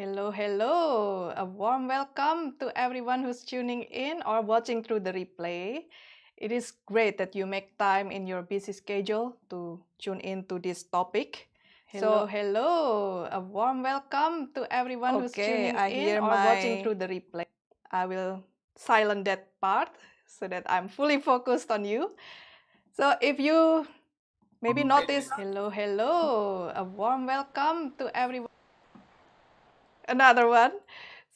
Hello, hello. A warm welcome to everyone who's tuning in or watching through the replay. It is great that you make time in your busy schedule to tune in to this topic. So, hello. A warm welcome to everyone who's tuning in or watching through the replay. I will silence that part so that I'm fully focused on you. So, if you maybe notice, hello, hello. A warm welcome to everyone. Another one.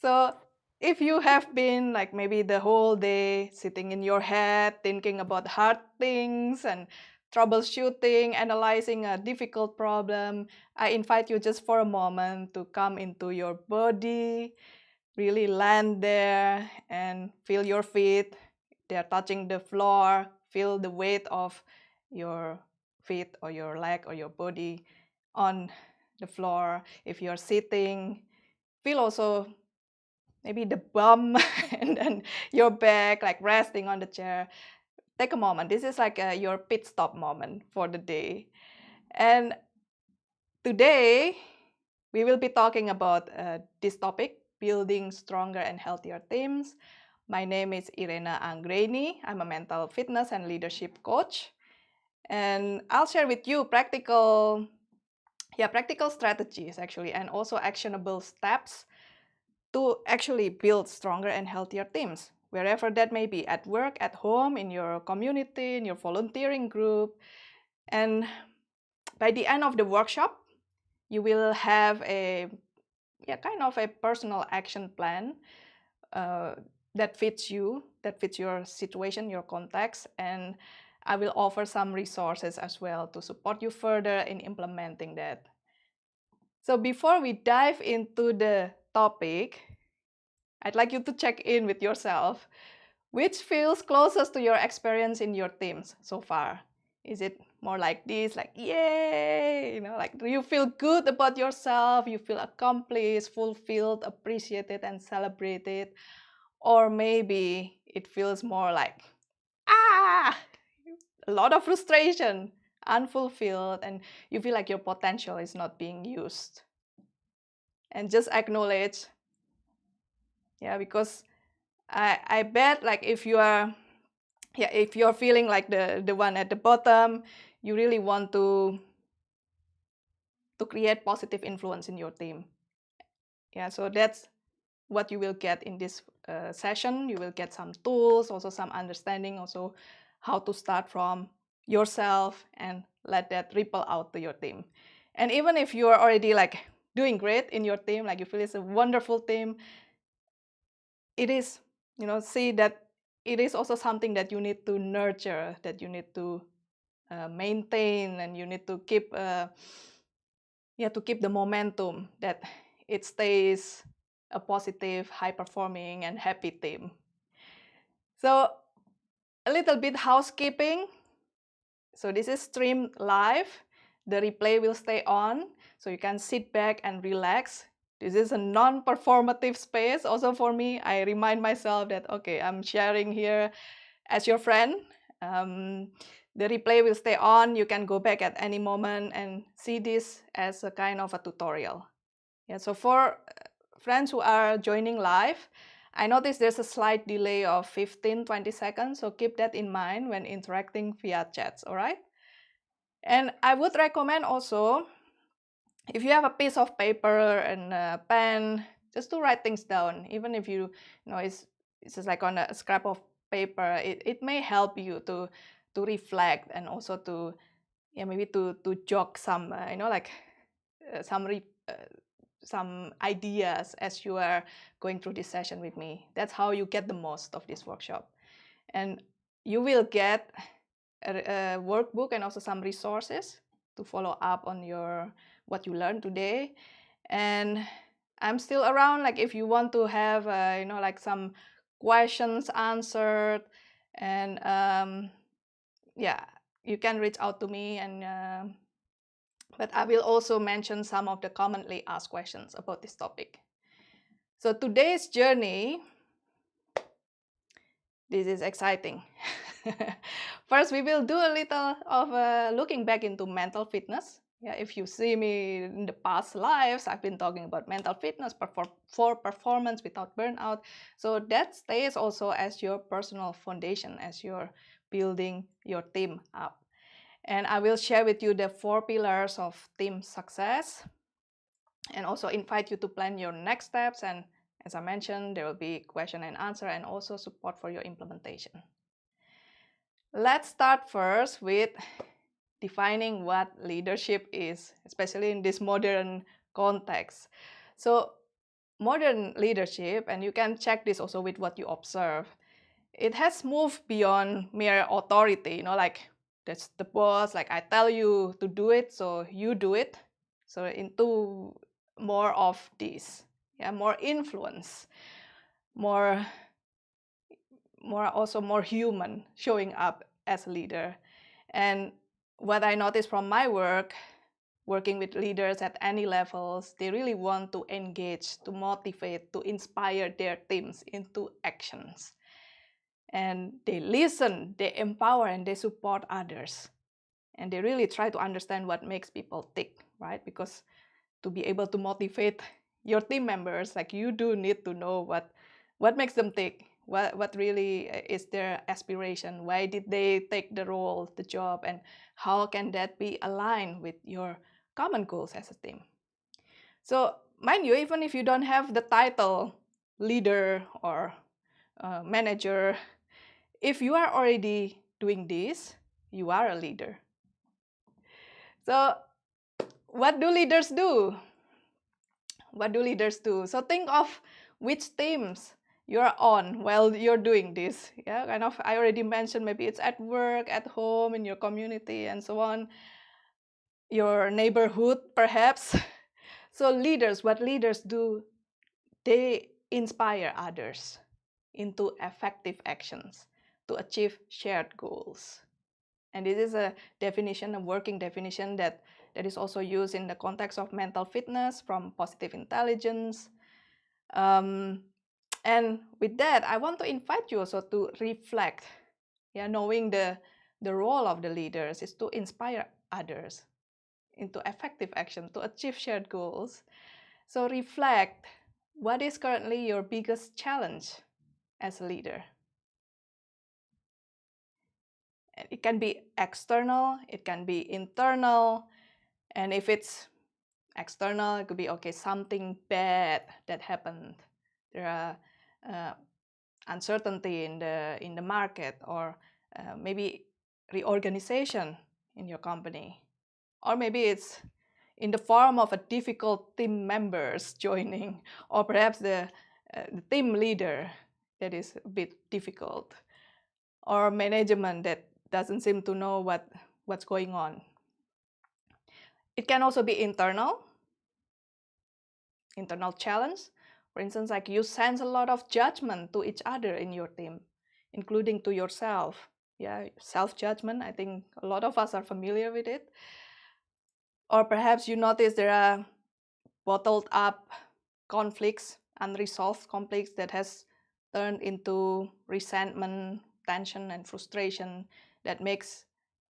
So if you have been like maybe the whole day sitting in your head thinking about hard things and troubleshooting, analyzing a difficult problem, I invite you just for a moment to come into your body, really land there and feel your feet. They're touching the floor, feel the weight of your feet or your leg or your body on the floor. If you're sitting, feel also maybe the bum and then your back like resting on the chair. Take a moment. This is like your pit stop moment for the day. And today we will be talking about this topic, building stronger and healthier teams. My name is Irene Anggreeni. I'm a mental fitness and leadership coach. And I'll share with you practical strategies actually, and also actionable steps to actually build stronger and healthier teams, wherever that may be, at work, at home, in your community, in your volunteering group. And by the end of the workshop, you will have a kind of a personal action plan that fits you, that fits your situation, your context, and I will offer some resources as well to support you further in implementing that. So before we dive into the topic, I'd like you to check in with yourself. Which feels closest to your experience in your teams so far? Is it more like this, like, yay, like, do you feel good about yourself? You feel accomplished, fulfilled, appreciated, and celebrated? Or maybe it feels more like, ah, a lot of frustration, unfulfilled, and you feel like your potential is not being used. And just acknowledge, because I bet like if you're feeling like the one at the bottom, you really want to create positive influence in your team. So that's what you will get in this session. You will get some tools, also some understanding, also how to start from yourself and let that ripple out to your team. And even if you are already like doing great in your team, like you feel it's a wonderful team, it is, see that it is also something that you need to nurture, that you need to maintain, and you need to keep the momentum, that it stays a positive, high-performing, and happy team. So a little bit housekeeping. So this is streamed live. The replay will stay on, so you can sit back and relax. This is a non-performative space also for me. I remind myself that, okay, I'm sharing here as your friend. The replay will stay on. You can go back at any moment and see this as a kind of a tutorial. So for friends who are joining live, I noticed there's a slight delay of 15-20 seconds, so keep that in mind when interacting via chats, all right? And I would recommend also, if you have a piece of paper and a pen, just to write things down. Even if it's just like on a scrap of paper, it may help you to reflect, and also to maybe to jog some some ideas as you are going through this session with me. That's how you get the most of this workshop. And you will get a workbook and also some resources to follow up on what you learned today. And I'm still around, like if you want to have like some questions answered, and you can reach out to me, and but I will also mention some of the commonly asked questions about this topic. So today's journey, this is exciting. First, we will do a little of looking back into mental fitness, Yeah, if you see me in the past lives, I've been talking about mental fitness for performance without burnout. So that stays also as your personal foundation as you're building your team up. And I will share with you the 4 pillars of team success and also invite you to plan your next steps. And as I mentioned, there will be question and answer and also support for your implementation. Let's start first with defining what leadership is, especially in this modern context. So modern leadership, and you can check this also with what you observe, it has moved beyond mere authority, like that's the boss, like I tell you to do it, so you do it. So into more of this, yeah, more influence, more also more human showing up as a leader. And what I noticed from my work, working with leaders at any levels, they really want to engage, to motivate, to inspire their teams into actions. And they listen, they empower, and they support others. And they really try to understand what makes people tick, right? Because to be able to motivate your team members, like you do need to know what makes them tick, what really is their aspiration, why did they take the role, the job, and how can that be aligned with your common goals as a team. So mind you, even if you don't have the title leader or manager, if you are already doing this, you are a leader. So what do leaders do? What do leaders do? So think of which teams you're on while you're doing this. Yeah, kind of, I already mentioned maybe it's at work, at home, in your community, and so on. Your neighborhood, perhaps. So leaders, what leaders do, they inspire others into effective actions to achieve shared goals. And this is a definition, a working definition that is also used in the context of mental fitness from positive intelligence. And with that, I want to invite you also to reflect. Yeah, knowing the role of the leaders is to inspire others into effective action to achieve shared goals. So reflect, what is currently your biggest challenge as a leader? It can be external, it can be internal, and if it's external, it could be, okay, something bad that happened. There are uncertainty in the market, or maybe reorganization in your company, or maybe it's in the form of a difficult team members joining, or perhaps the team leader that is a bit difficult, or management that doesn't seem to know what's going on. It can also be internal challenge. For instance, like you sense a lot of judgment to each other in your team, including to yourself. Yeah, self-judgment, I think a lot of us are familiar with it. Or perhaps you notice there are bottled up conflicts, unresolved conflicts that has turned into resentment, tension, and frustration that makes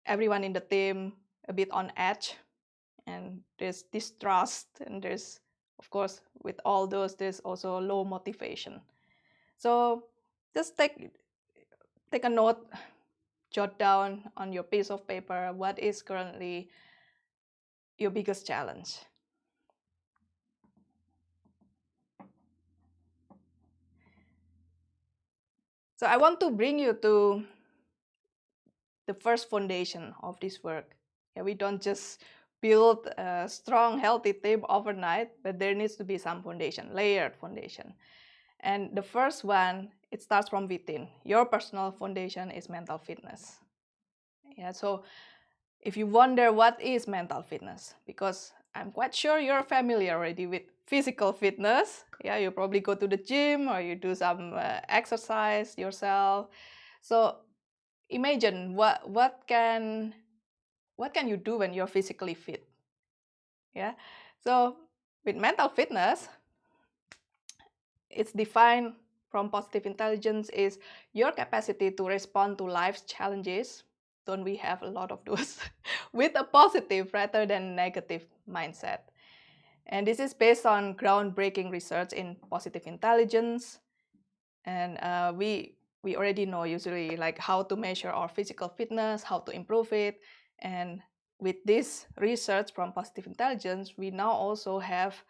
everyone in the team a bit on edge. And there's distrust, and there's, of course, with all those, there's also low motivation. So just take a note, jot down on your piece of paper what is currently your biggest challenge. So I want to bring you to the first foundation of this work. Yeah, we don't just build a strong, healthy team overnight, but there needs to be some foundation, layered foundation. And the first one, it starts from within. Your personal foundation is mental fitness. Yeah, so if you wonder what is mental fitness, because I'm quite sure you're familiar already with physical fitness. Yeah, you probably go to the gym or you do some exercise yourself. So imagine what can you do when you're physically fit. Yeah, so with mental fitness, it's defined from positive intelligence is your capacity to respond to life's challenges don't we have a lot of those with a positive rather than negative mindset? And this is based on groundbreaking research in positive intelligence. And we already know usually like how to measure our physical fitness, how to improve it. And with this research from positive intelligence, we now also have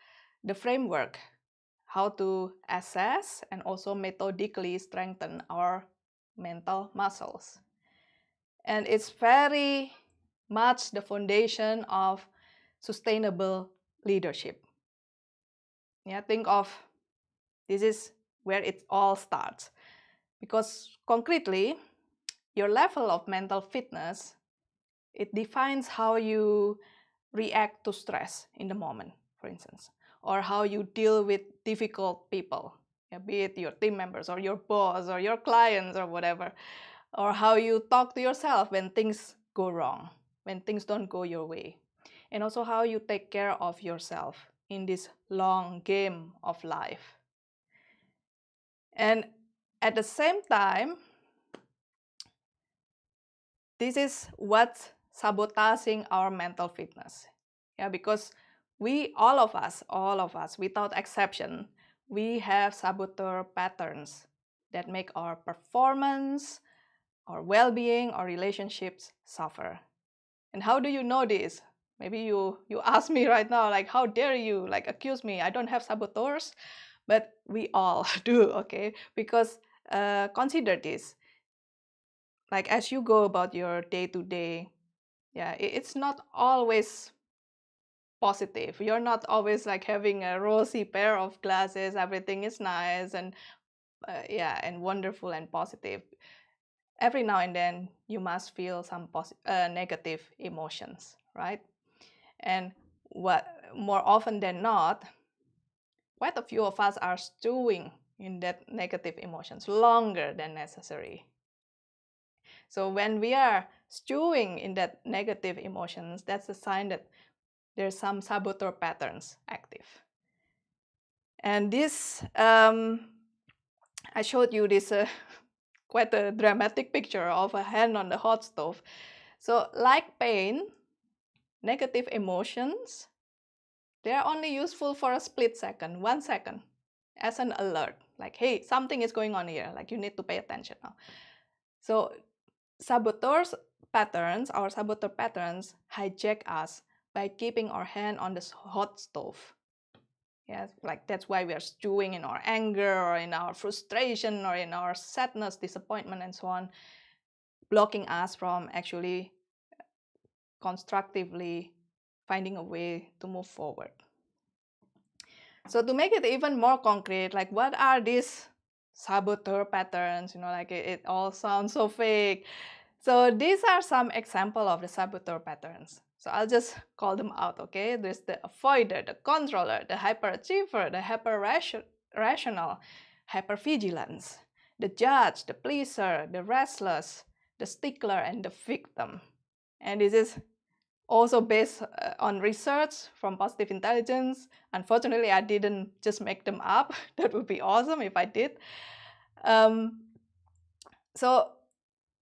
the framework how to assess and also methodically strengthen our mental muscles. And it's very much the foundation of sustainable leadership. Yeah, think of this is where it all starts. Because concretely, your level of mental fitness, it defines how you react to stress in the moment, for instance, or how you deal with difficult people, yeah, be it your team members or your boss or your clients or whatever, or how you talk to yourself when things go wrong, when things don't go your way, and also how you take care of yourself in this long game of life. And at the same time, this is what's sabotaging our mental fitness. Yeah, because all of us, without exception, we have saboteur patterns that make our performance, our well-being, our relationships suffer. And how do you know this? Maybe you ask me right now, like, how dare you like accuse me? I don't have saboteurs, but we all do, okay? Because consider this, like as you go about your day-to-day, yeah, it's not always positive. You're not always like having a rosy pair of glasses, everything is nice and yeah, and wonderful and positive. Every now and then you must feel some negative emotions, right? And what more often than not, quite a few of us are stewing in that negative emotions longer than necessary. So when we are stewing in that negative emotions, that's a sign that there's some saboteur patterns active. And this, I showed you this quite a dramatic picture of a hand on the hot stove. So like pain, negative emotions, they are only useful for a split second, 1 second, as an alert. Like, hey, something is going on here, like you need to pay attention now. So saboteurs patterns, our saboteur patterns hijack us by keeping our hand on the hot stove. Yes, like that's why we are stewing in our anger or in our frustration or in our sadness, disappointment, and so on, blocking us from actually constructively finding a way to move forward. So to make it even more concrete, like what are these saboteur patterns? You know, like it all sounds so fake. So these are some examples of the saboteur patterns. So I'll just call them out, okay? There's the avoider, the controller, the hyperachiever, the hyper-rational, hypervigilance, the judge, the pleaser, the restless, the stickler, and the victim. And this is also based on research from positive intelligence. Unfortunately, I didn't just make them up. That would be awesome if I did. So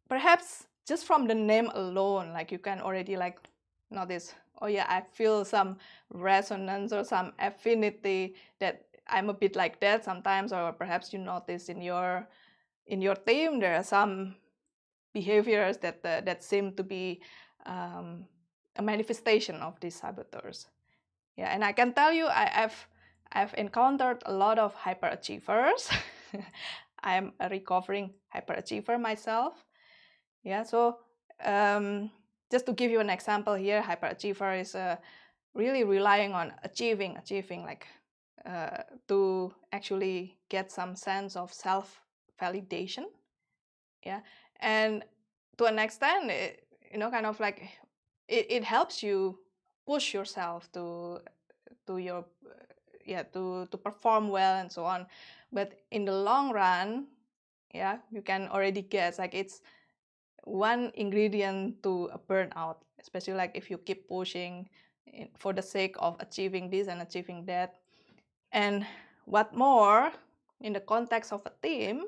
perhaps just from the name alone, like you can already like notice, oh yeah, I feel some resonance or some affinity that I'm a bit like that sometimes, or perhaps you notice in your team there are some behaviors that seem to be a manifestation of these saboteurs. Yeah, and I can tell you, I've encountered a lot of hyperachievers. I'm a recovering hyperachiever myself. Yeah, so just to give you an example here, hyperachiever is really relying on achieving, like to actually get some sense of self-validation. Yeah, and to an extent, you know, kind of like it helps you push yourself to your yeah to perform well and so on. But in the long run, yeah, you can already guess like it's one ingredient to a burnout, especially like if you keep pushing for the sake of achieving this and achieving that. And what more, in the context of a team,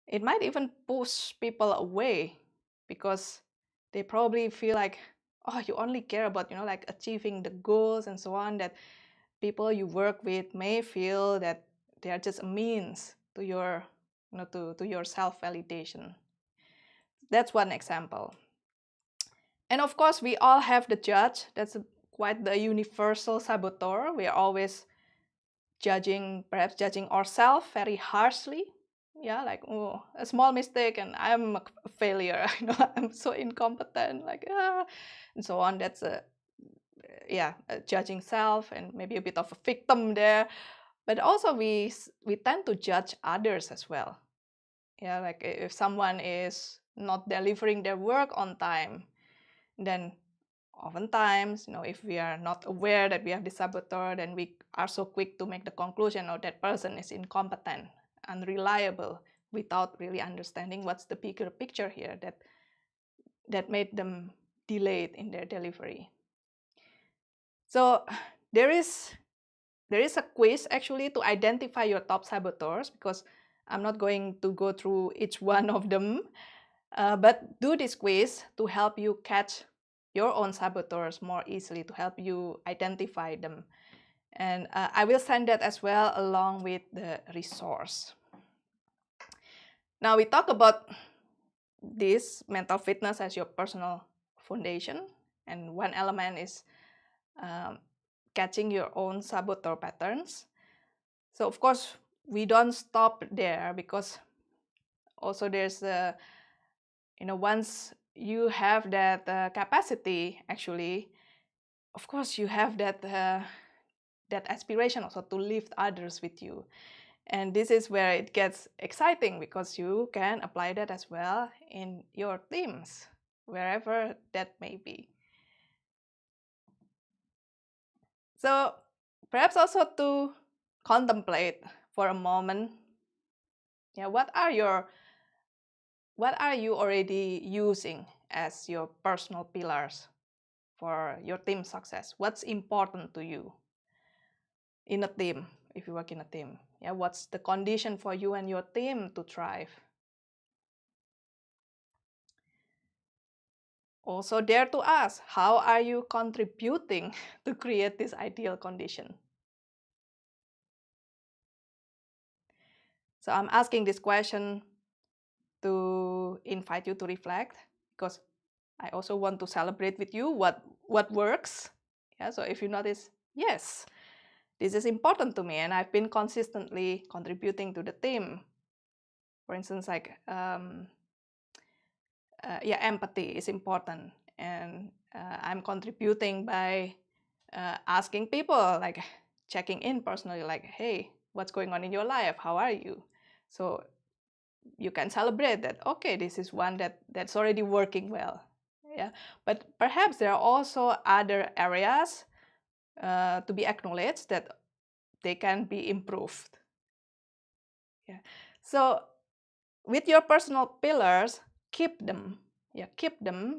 it might even push people away because they probably feel like, oh, you only care about, like achieving the goals and so on, that people you work with may feel that they are just a means to your, to your self-validation. That's one example. And of course, we all have the judge. That's quite the universal saboteur. We are always perhaps judging ourselves very harshly. Yeah, like, oh, a small mistake and I'm a failure. I'm so incompetent, like, and so on. That's a judging self and maybe a bit of a victim there. But also we tend to judge others as well. Yeah, like if someone is not delivering their work on time, then oftentimes, if we are not aware that we have this saboteur, then we are so quick to make the conclusion, oh, that person is incompetent, unreliable, without really understanding what's the bigger picture here that made them delayed in their delivery. So there is a quiz actually to identify your top saboteurs, because I'm not going to go through each one of them, but do this quiz to help you catch your own saboteurs more easily, to help you identify them. And I will send that as well along with the resource. Now we talk about this mental fitness as your personal foundation, and one element is catching your own saboteur patterns. So of course we don't stop there, because also there's once you have that capacity, actually, of course you have that aspiration also to lift others with you. And this is where it gets exciting, because you can apply that as well in your teams, wherever that may be. So perhaps also to contemplate for a moment, what are you already using as your personal pillars for your team success? What's important to you in a team, if you work in a team? What's the condition for you and your team to thrive? Also dare to ask, how are you contributing to create this ideal condition? So I'm asking this question to invite you to reflect, because I also want to celebrate with you what works. So if you notice, yes, this is important to me and I've been consistently contributing to the team. For instance, like empathy is important, and I'm contributing by asking people, like checking in personally, like, hey, what's going on in your life? How are you? So you can celebrate that, okay, this is one that's already working well. But perhaps there are also other areas to be acknowledged that they can be improved. So with your personal pillars, keep them,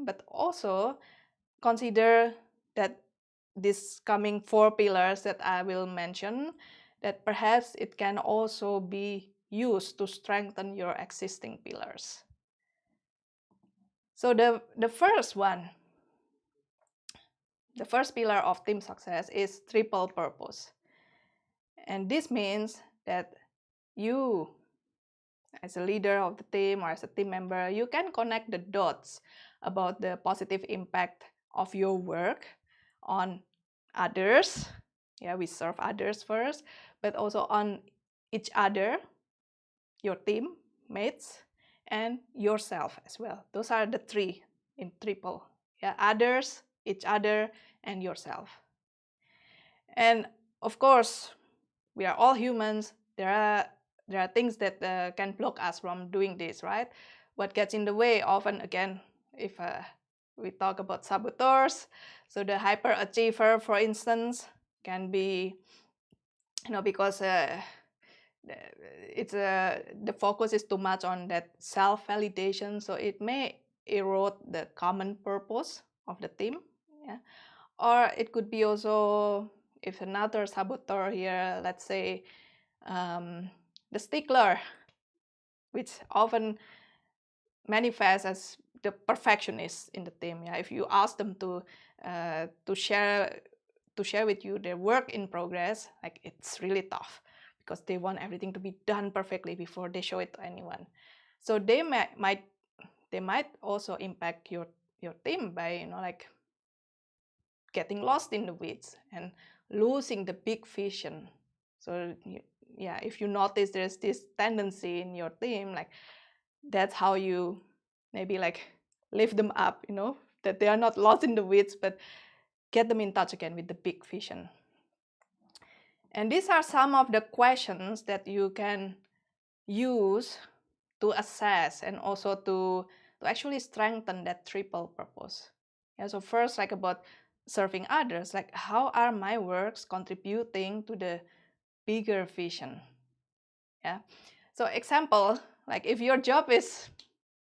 but also consider that these coming 4 pillars that I will mention, that perhaps it can also be used to strengthen your existing pillars. So the first one, the first pillar of team success is triple purpose. And this means that you, as a leader of the team or as a team member, you can connect the dots about the positive impact of your work on others. We serve others first, but also on each other, your team mates, and yourself as well. Those are the 3 in triple. Others, each other, and yourself. And of course, we are all humans. There are things that can block us from doing this, right? What gets in the way often, again, if we talk about saboteurs, so the hyperachiever, for instance, can be, because it's the focus is too much on that self-validation, so it may erode the common purpose of the team. Or it could be also, if another saboteur here, let's say the stickler, which often manifests as the perfectionists in the team. Yeah, if you ask them to share with you their work in progress, like it's really tough because they want everything to be done perfectly before they show it to anyone. So they might also impact your team by like getting lost in the weeds and losing the big vision. So yeah, if you notice there's this tendency in your team, like that's how you maybe like lift them up, that they are not lost in the weeds, but get them in touch again with the big vision. And these are some of the questions that you can use to assess and also to actually strengthen that triple purpose. Yeah, so first, like about serving others, like how are my works contributing to the bigger vision? Yeah. So example, like if your job is,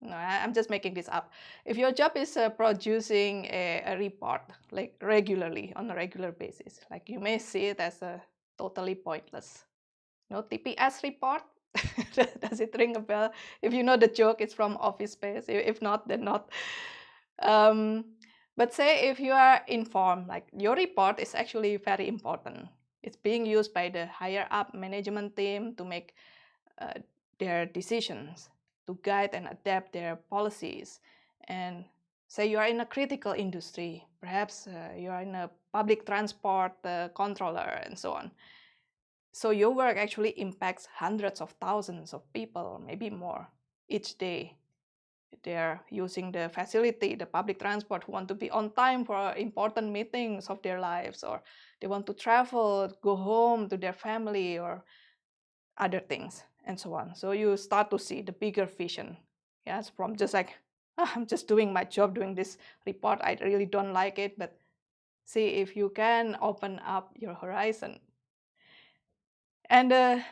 no, I'm just making this up. If your job is producing a report like regularly on a regular basis, like you may see it as a totally pointless. TPS report. Does it ring a bell? If you know the joke, it's from Office Space. If not, then not. But say if you are informed, like your report is actually very important. It's being used by the higher up management team to make their decisions, to guide and adapt their policies. And say you are in a critical industry, perhaps you are in a public transport controller and so on. So your work actually impacts hundreds of thousands of people, or maybe more, each day. They're using the facility, the public transport, who want to be on time for important meetings of their lives, or they want to travel, go home to their family, or other things, and so on. So you start to see the bigger vision. Yes, from just like, I'm just doing my job, doing this report, I really don't like it, but see if you can open up your horizon. And the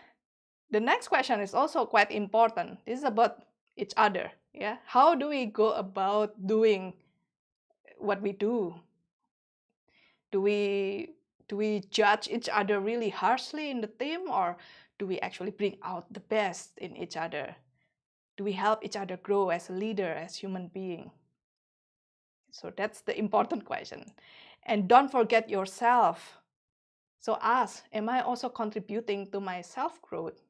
next question is also quite important. This is about each other. Yeah, how do we go about doing what we do? Do we judge each other really harshly in the team, or do we actually bring out the best in each other? Do we help each other grow as a leader, as human being? So that's the important question. And don't forget yourself. So ask, am I also contributing to my self-growth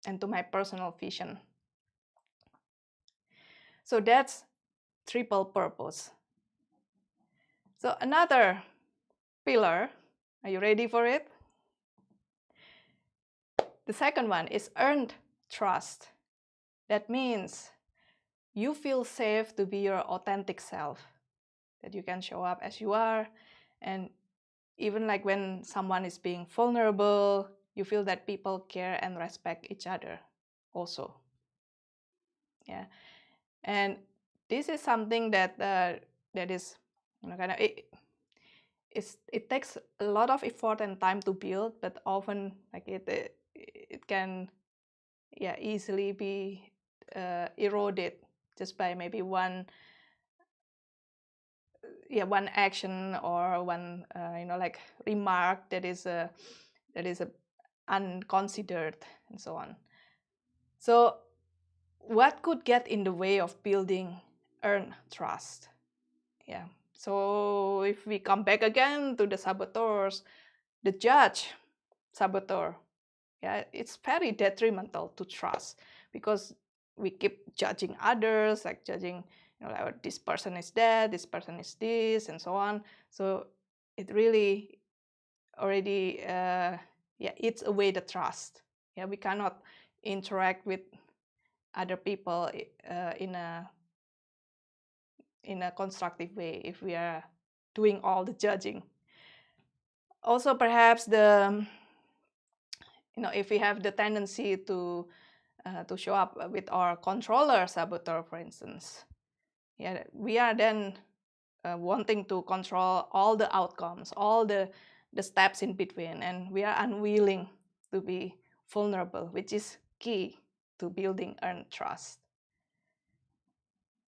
and to my personal vision? So that's triple purpose. So another pillar, are you ready for it? The second one is earned trust. That means you feel safe to be your authentic self, that you can show up as you are, and even like when someone is being vulnerable, you feel that people care and respect each other also. Yeah, and this is something that that is, kind of it takes a lot of effort and time to build, but often like it can easily be eroded just by maybe one action or one like remark that is unconsidered and so on. So what could get in the way of building earned trust? Yeah. So if we come back again to the saboteurs, the judge saboteur, it's very detrimental to trust, because we keep judging others, like judging, like, oh, this person is that, this person is this, and so on. So it really already eats away the trust. Yeah, we cannot interact with other people in a constructive way if we are doing all the judging. Also, perhaps if we have the tendency to show up with our controller saboteur, for instance, we are then wanting to control all the outcomes, all the steps in between, and we are unwilling to be vulnerable, which is key to building earned trust.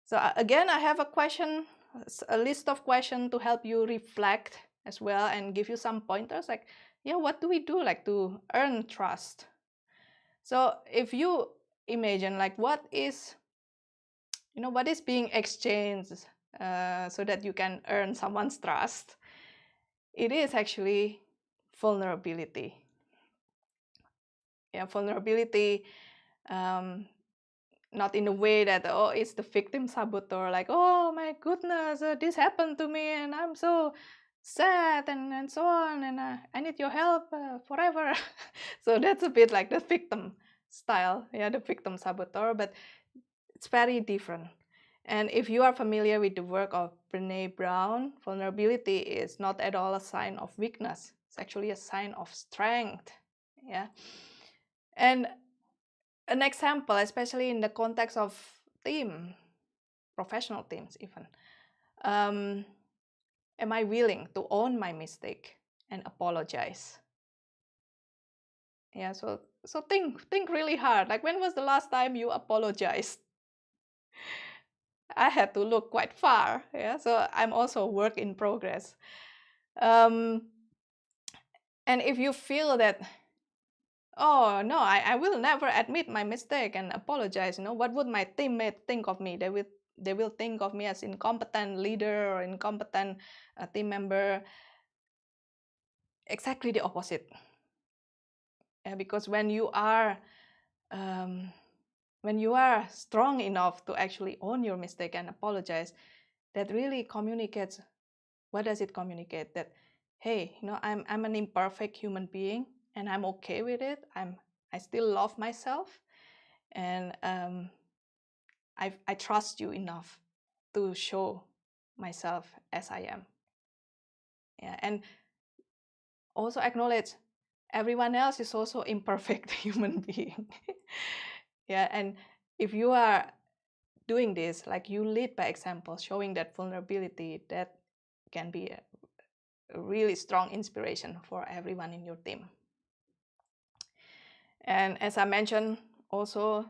So again, I have a list of questions to help you reflect as well and give you some pointers, like, what do we do like to earn trust? So if you imagine, like, what is what is being exchanged so that you can earn someone's trust? It is actually vulnerability. Yeah, vulnerability, not in a way that, oh, it's the victim saboteur, like, oh my goodness, this happened to me and I'm so sad and so on, and I need your help forever. So that's a bit like the victim style, yeah, the victim saboteur, but it's very different. And if you are familiar with the work of Brené Brown, vulnerability is not at all a sign of weakness. It's actually a sign of strength. Yeah. And an example, especially in the context of team, professional teams even. Am I willing to own my mistake and apologize? Yeah, so think really hard. Like, when was the last time you apologized? I had to look quite far. Yeah, so I'm also a work in progress. Um, and if you feel that, oh no, I will never admit my mistake and apologize, what would my teammate think of me? They will think of me as incompetent leader or incompetent team member. Exactly the opposite. Because when you are strong enough to actually own your mistake and apologize, that really communicates. What does it communicate? That, hey, I'm an imperfect human being and I'm okay with it. I still love myself, and I trust you enough to show myself as I am. Yeah, and also acknowledge everyone else is also imperfect human being. Yeah, and if you are doing this, like, you lead by example, showing that vulnerability, that can be a really strong inspiration for everyone in your team. And as I mentioned, also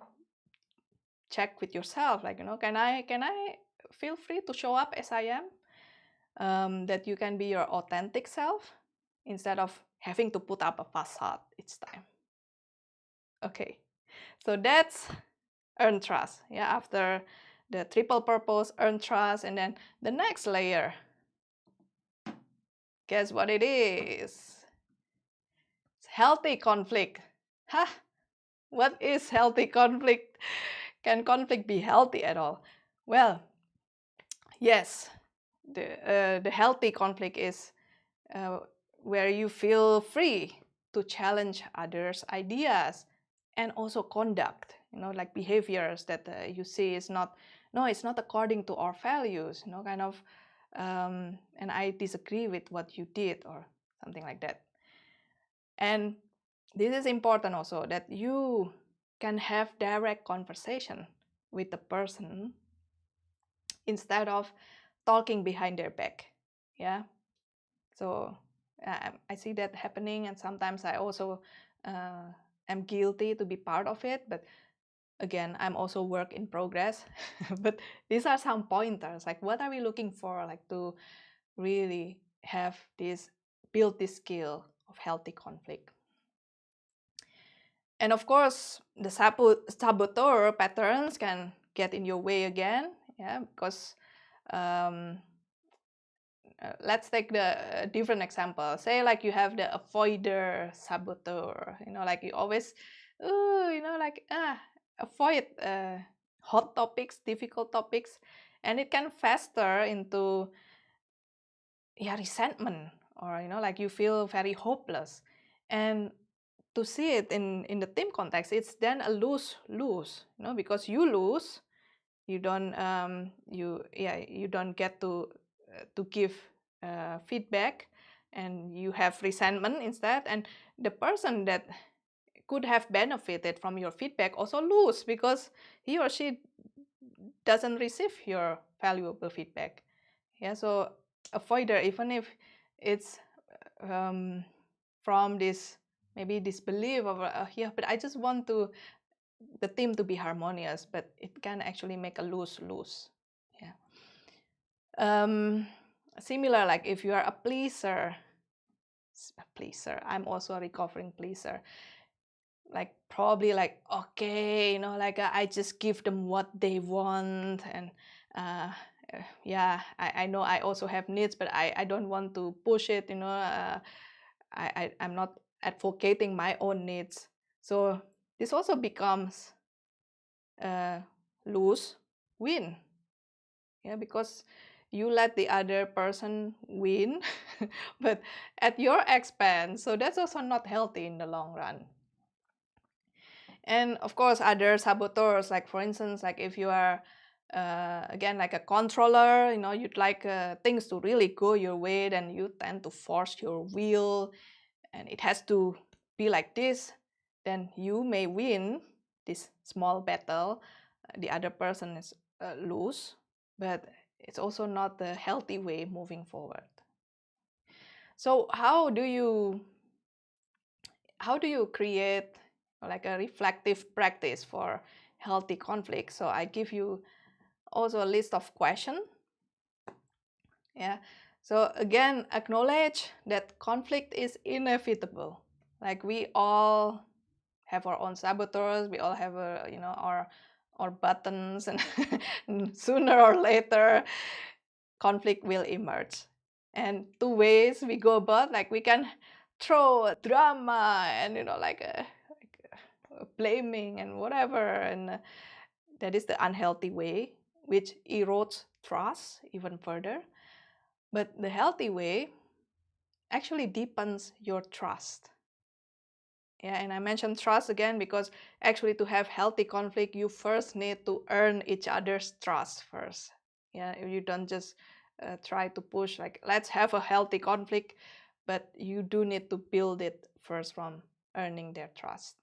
check with yourself, like, can I feel free to show up as I am? That you can be your authentic self instead of having to put up a facade each time. Okay, so that's earn trust. Yeah, after the triple purpose, earn trust, and then the next layer, guess what it is? It's healthy conflict. Huh? What is healthy conflict? Can conflict be healthy at all? Well, yes. The healthy conflict is where you feel free to challenge others' ideas and also conduct, like behaviors that you see is not, no, it's not according to our values, kind of, and I disagree with what you did or something like that. And this is important also, that you can have direct conversation with the person instead of talking behind their back. Yeah. So I see that happening, and sometimes I also am guilty to be part of it. But again, I'm also work in progress. But these are some pointers, like, what are we looking for, like, to really build this skill of healthy conflict. And of course, the saboteur patterns can get in your way again, yeah, because let's take the different example. Say, like, you have the avoider saboteur, like, you always, avoid hot topics, difficult topics, and it can fester into, resentment, or, like, you feel very hopeless. And to see it in the team context, it's then a lose-lose, because you lose, you don't you don't get to give feedback, and you have resentment instead, and the person that could have benefited from your feedback also lose, because he or she doesn't receive your valuable feedback. Yeah, so avoider, even if it's from this, maybe this belief of but I just want the team to be harmonious, but it can actually make a lose-lose. Yeah. Similar, like, if you are a pleaser, I'm also a recovering pleaser. like probably like, okay, like I just give them what they want, and uh, yeah, I know I also have needs, but I don't want to push it, I'm not advocating my own needs. So this also becomes a lose win, yeah, because you let the other person win but at your expense, so that's also not healthy in the long run. And of course, other saboteurs, like for instance, like if you are again like a controller, you'd like things to really go your way, then you tend to force your will, and it has to be like this. Then you may win this small battle, the other person is lose, but it's also not the healthy way moving forward. So how do you create like a reflective practice for healthy conflict? So I give you also a list of questions. Yeah. So again, acknowledge that conflict is inevitable. Like we all have our own saboteurs. We all have our buttons, and sooner or later, conflict will emerge. And two ways we go about, like we can throw a drama and blaming and whatever, and that is the unhealthy way, which erodes trust even further. But the healthy way actually deepens your trust. Yeah, and I mentioned trust again because actually to have healthy conflict, you first need to earn each other's trust first. Yeah, you don't just try to push like, let's have a healthy conflict, but you do need to build it first from earning their trust.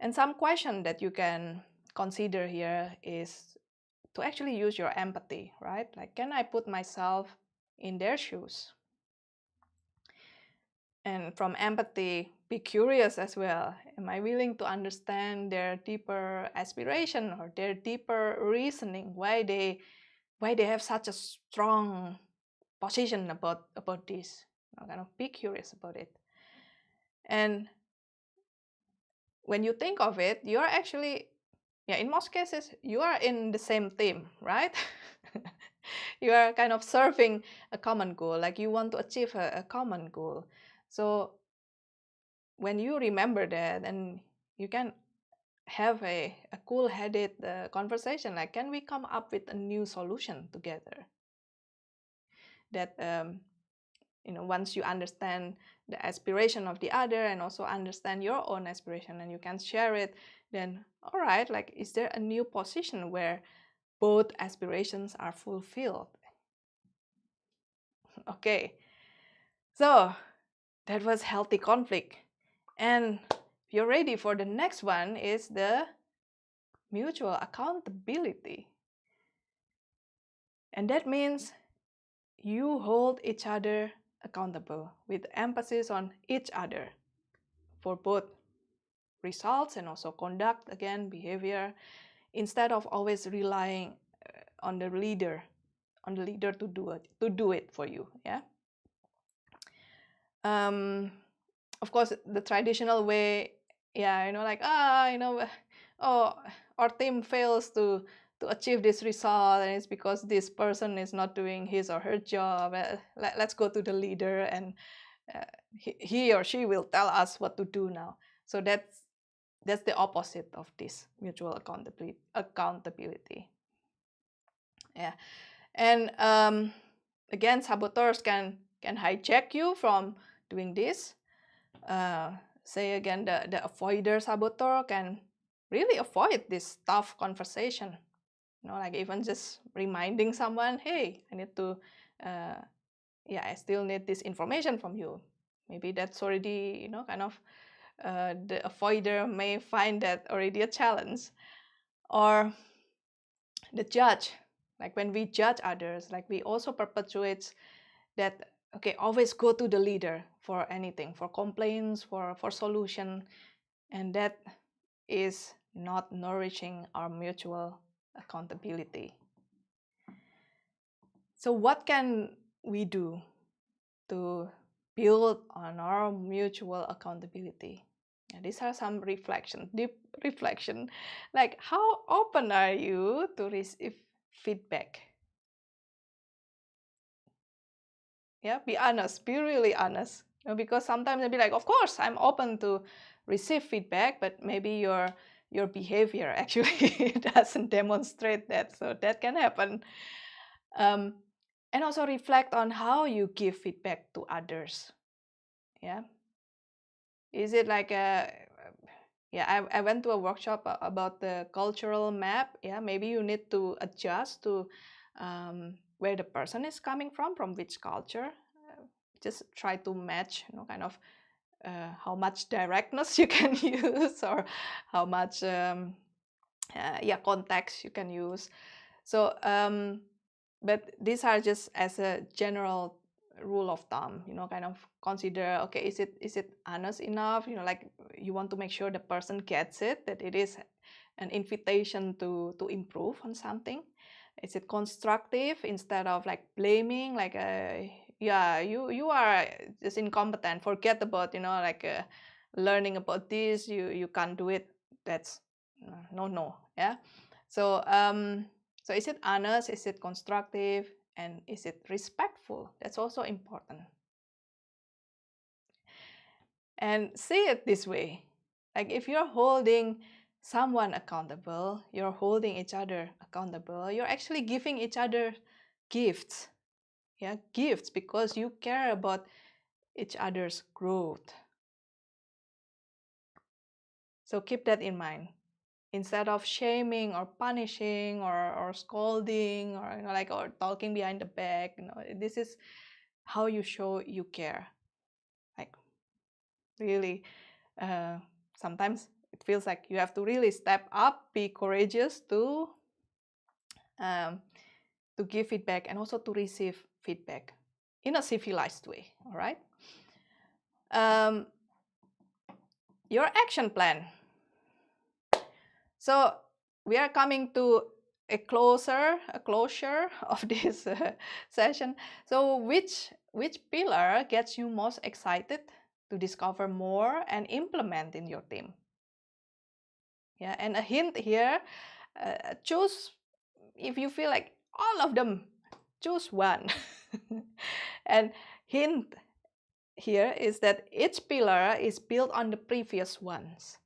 And some question that you can consider here is to actually use your empathy, right? Like, can I put myself in their shoes? And from empathy, be curious as well. Am I willing to understand their deeper aspiration or their deeper reasoning, why they have such a strong position about this? Kind of be curious about it. And when you think of it, you're actually, yeah, in most cases, you are in the same team, right? You are kind of serving a common goal, like you want to achieve a common goal. So when you remember that, and you can have a cool-headed conversation, like, can we come up with a new solution together? That once you understand the aspiration of the other and also understand your own aspiration, and you can share it, then all right, like, is there a new position where both aspirations are fulfilled? Okay, so that was healthy conflict. And if you're ready for the next one, is the mutual accountability. And that means you hold each other accountable with emphasis on each other for both results and also conduct, again, behavior, instead of always relying on the leader to do it for you. Yeah. Of course, the traditional way, yeah, like, oh, our team fails to achieve this result, and it's because this person is not doing his or her job. Let's go to the leader, and he or she will tell us what to do now. So that's the opposite of this mutual accountability. Yeah. And again, saboteurs can hijack you from doing this. Say again, the avoider saboteur can really avoid this tough conversation. Like even just reminding someone, hey, I need to, I still need this information from you. Maybe that's already, kind of, the avoider may find that already a challenge. Or the judge, like when we judge others, like we also perpetuate that, okay, always go to the leader for anything, for complaints, for solution, and that is not nourishing our mutual accountability. So what can we do to build on our mutual accountability? Yeah, these are some reflection, deep reflection. Like, how open are you to receive feedback? Yeah, be honest, be really honest. Because sometimes they'll be like, of course, I'm open to receive feedback, but maybe your behavior actually doesn't demonstrate that. So that can happen. Um, and also reflect on how you give feedback to others. Yeah. Is it like a yeah, I went to a workshop about the cultural map. Yeah, maybe you need to adjust to where the person is coming from which culture. Just try to match, kind of how much directness you can use, or how much yeah, context you can use. So but these are just as a general rule of thumb, kind of consider, okay, is it honest enough, like you want to make sure the person gets it, that it is an invitation to improve on something. Is it constructive instead of like blaming, like yeah, you are just incompetent, forget about, like learning about this, you can't do it. That's no, yeah. So so is it honest, is it constructive, and is it respectful? That's also important. And see it this way, like if you're holding someone accountable, you're holding each other accountable, you're actually giving each other gifts. Yeah, gifts, because you care about each other's growth. So keep that in mind. Instead of shaming or punishing or scolding, or like, or talking behind the back, this is how you show you care. Like, really, uh, sometimes it feels like you have to really step up, be courageous um, to give feedback and also to receive feedback in a civilized way. All right. um, your action plan. So we are coming to a closure of this session. So which pillar gets you most excited to discover more and implement in your team? Yeah, and a hint here, choose, if you feel like all of them, choose one. And hint here is that each pillar is built on the previous ones.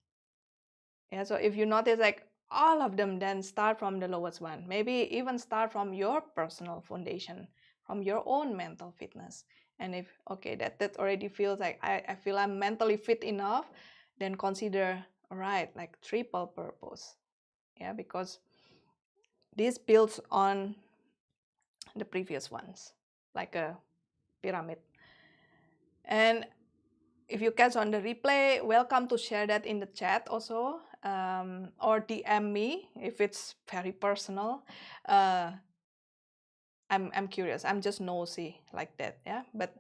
Yeah, so if you notice like all of them, then start from the lowest one. Maybe even start from your personal foundation, from your own mental fitness. And if, okay, that already feels like I feel I'm mentally fit enough, then consider, all right, like triple purpose. Yeah, because this builds on the previous ones, like a pyramid. And if you catch on the replay, welcome to share that in the chat also, or DM me if it's very personal. I'm curious. I'm just nosy like that, yeah. But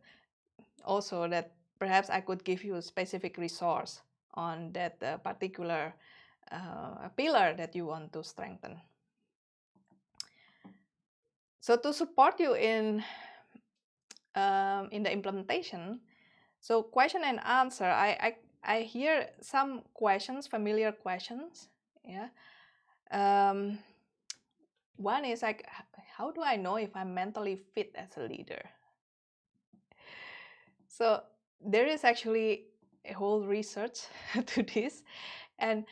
also that perhaps I could give you a specific resource on that particular pillar that you want to strengthen. So to support you in the implementation, so question and answer, I hear some questions, familiar questions. Yeah. One is like, how do I know if I'm mentally fit as a leader? So there is actually a whole research to this, and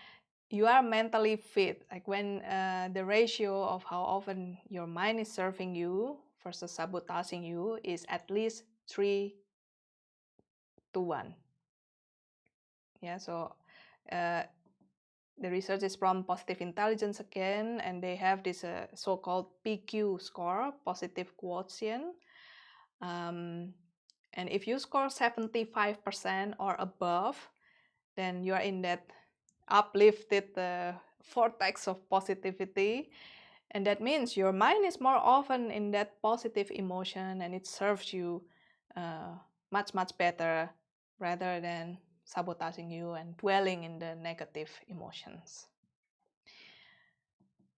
you are mentally fit like when the ratio of how often your mind is serving you versus sabotaging you is at least 3-1. Yeah, so the research is from Positive Intelligence again, and they have this so-called PQ score, positive quotient. And if you score 75% or above, then you are in that uplifted vortex of positivity. And that means your mind is more often in that positive emotion, and it serves you much, much better rather than sabotaging you and dwelling in the negative emotions.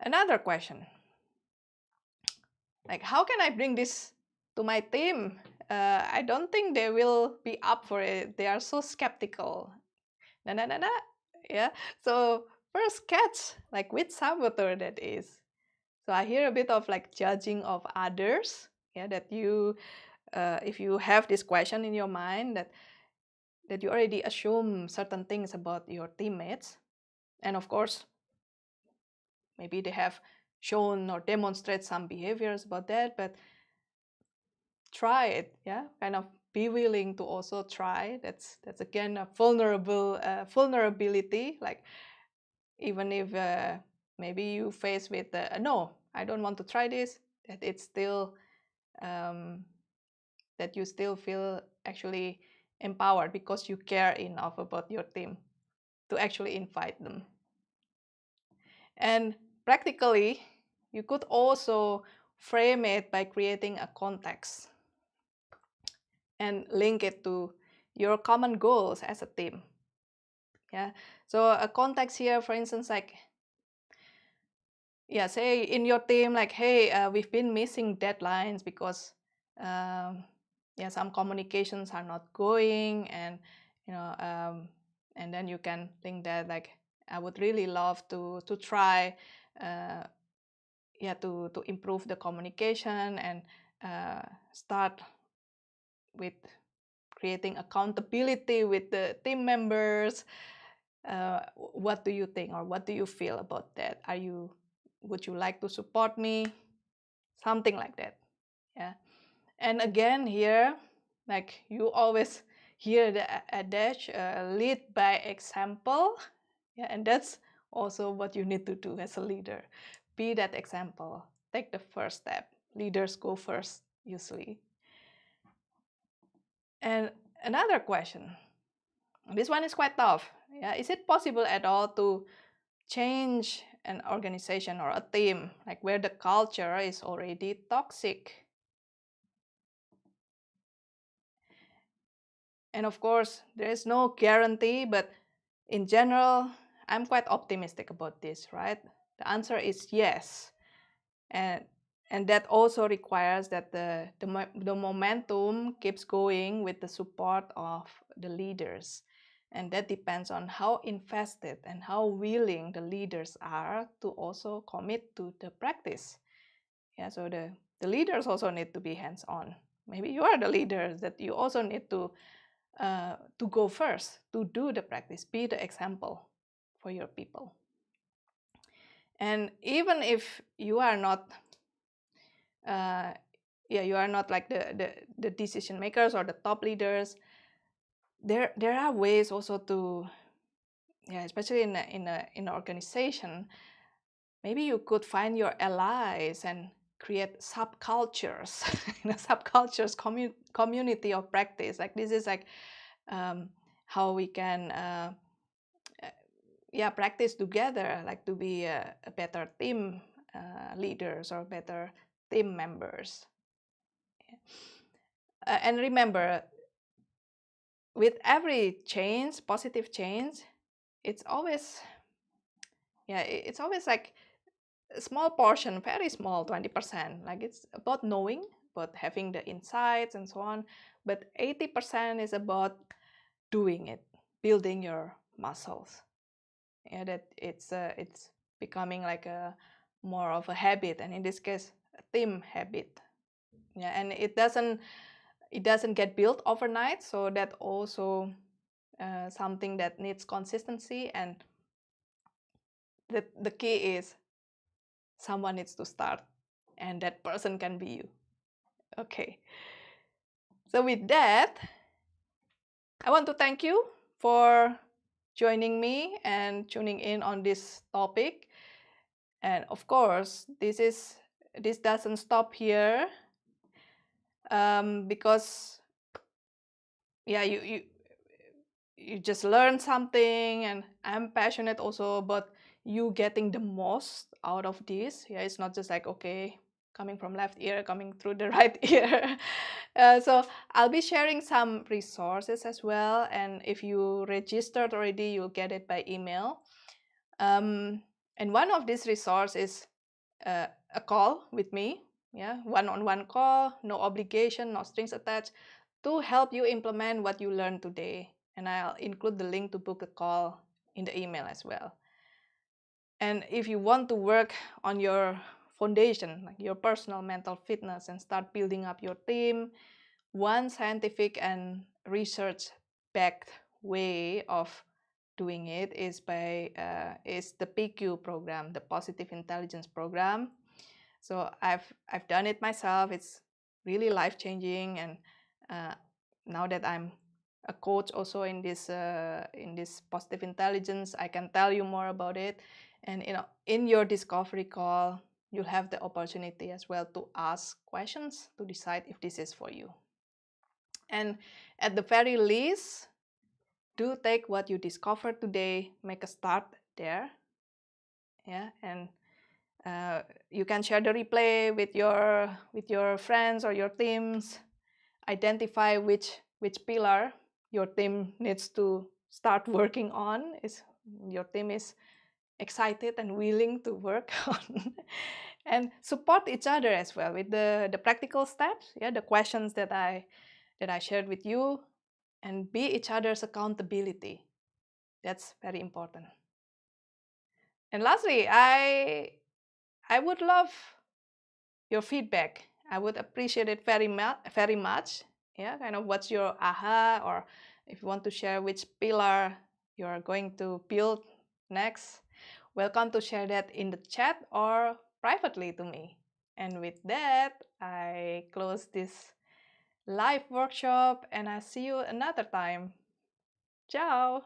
Another question, like, how can I bring this to my team? I don't think they will be up for it. They are so skeptical. Na na na na. Yeah. So first catch, like which saboteur that is. So I hear a bit of like judging of others. Yeah, that you, if you have this question in your mind, that you already assume certain things about your teammates, and of course, maybe they have shown or demonstrate some behaviors about that, but try it. Yeah, kind of be willing to also try. That's again a vulnerability. Like even if maybe you face with no, I don't want to try this, that it's still um, that you still feel actually empowered because you care enough about your team to actually invite them. And practically, you could also frame it by creating a context and link it to your common goals as a team. Yeah. So a context here, for instance, like, yeah, say in your team, like, hey, we've been missing deadlines because, yeah, some communications are not going, and you know, and then you can link that, like, I would really love to try, yeah, to improve the communication and start with creating accountability with the team members. What do you think, or what do you feel about that? Would you like to support me? Something like that. Yeah. And again here, like you always hear the adage, lead by example. Yeah, and that's also what you need to do as a leader. Be that example. Take the first step. Leaders go first, usually. And another question. This one is quite tough. Yeah, is it possible at all to change an organization or a team, like where the culture is already toxic? And of course, there is no guarantee, but in general, I'm quite optimistic about this, right? The answer is yes. And and that also requires that the momentum keeps going with the support of the leaders. And that depends on how invested and how willing the leaders are to also commit to the practice. Yeah, so the leaders also need to be hands-on. Maybe you are the leaders, that you also need to go first, to do the practice, be the example for your people. And even if you are not, yeah, you are not like the decision makers or the top leaders, there are ways also to, yeah, especially in an organization, maybe you could find your allies and create subcultures, subcultures, community of practice. Like this is like how we can yeah, practice together, like to be a better team leaders or better team members. And remember, with every change, positive change, it's always, yeah, it's always like a small portion, very small, 20%. Like it's about knowing, about having the insights and so on. But 80% is about doing it, building your muscles. Yeah, that it's becoming like a more of a habit, and in this case, a team habit. Yeah, and it doesn't get built overnight, so that also something that needs consistency, and the key is someone needs to start, and that person can be you. Okay, so with that, I want to thank you for joining me and tuning in on this topic. And of course, this doesn't stop here, because yeah, you just learn something, and I'm passionate also about you getting the most out of this. Yeah, it's not just like, okay, coming from left ear, coming through the right ear. So I'll be sharing some resources as well, and if you registered already, you'll get it by email. And one of these resources is a call with me. Yeah, one-on-one call, no obligation, no strings attached, to help you implement what you learned today. And I'll include the link to book a call in the email as well. And if you want to work on your foundation, like your personal mental fitness, and start building up your team, one scientific and research-backed way of doing it is the PQ program, the Positive Intelligence program. So I've done it myself. It's really life-changing, and now that I'm a coach also in this positive intelligence, I can tell you more about it. And in your discovery call, you'll have the opportunity as well to ask questions to decide if this is for you. And at the very least, do take what you discovered today, make a start there. Yeah, and you can share the replay with your friends or your teams. Identify which pillar your team needs to start working on. Is your team is excited and willing to work on, and support each other as well with the practical steps. Yeah, the questions that I shared with you, and be each other's accountability. That's very important. And lastly, I would love your feedback. I would appreciate it very much. Yeah, kind of what's your aha, or if you want to share which pillar you're going to build next, welcome to share that in the chat or privately to me. And with that, I close this live workshop, and I see you another time. Ciao!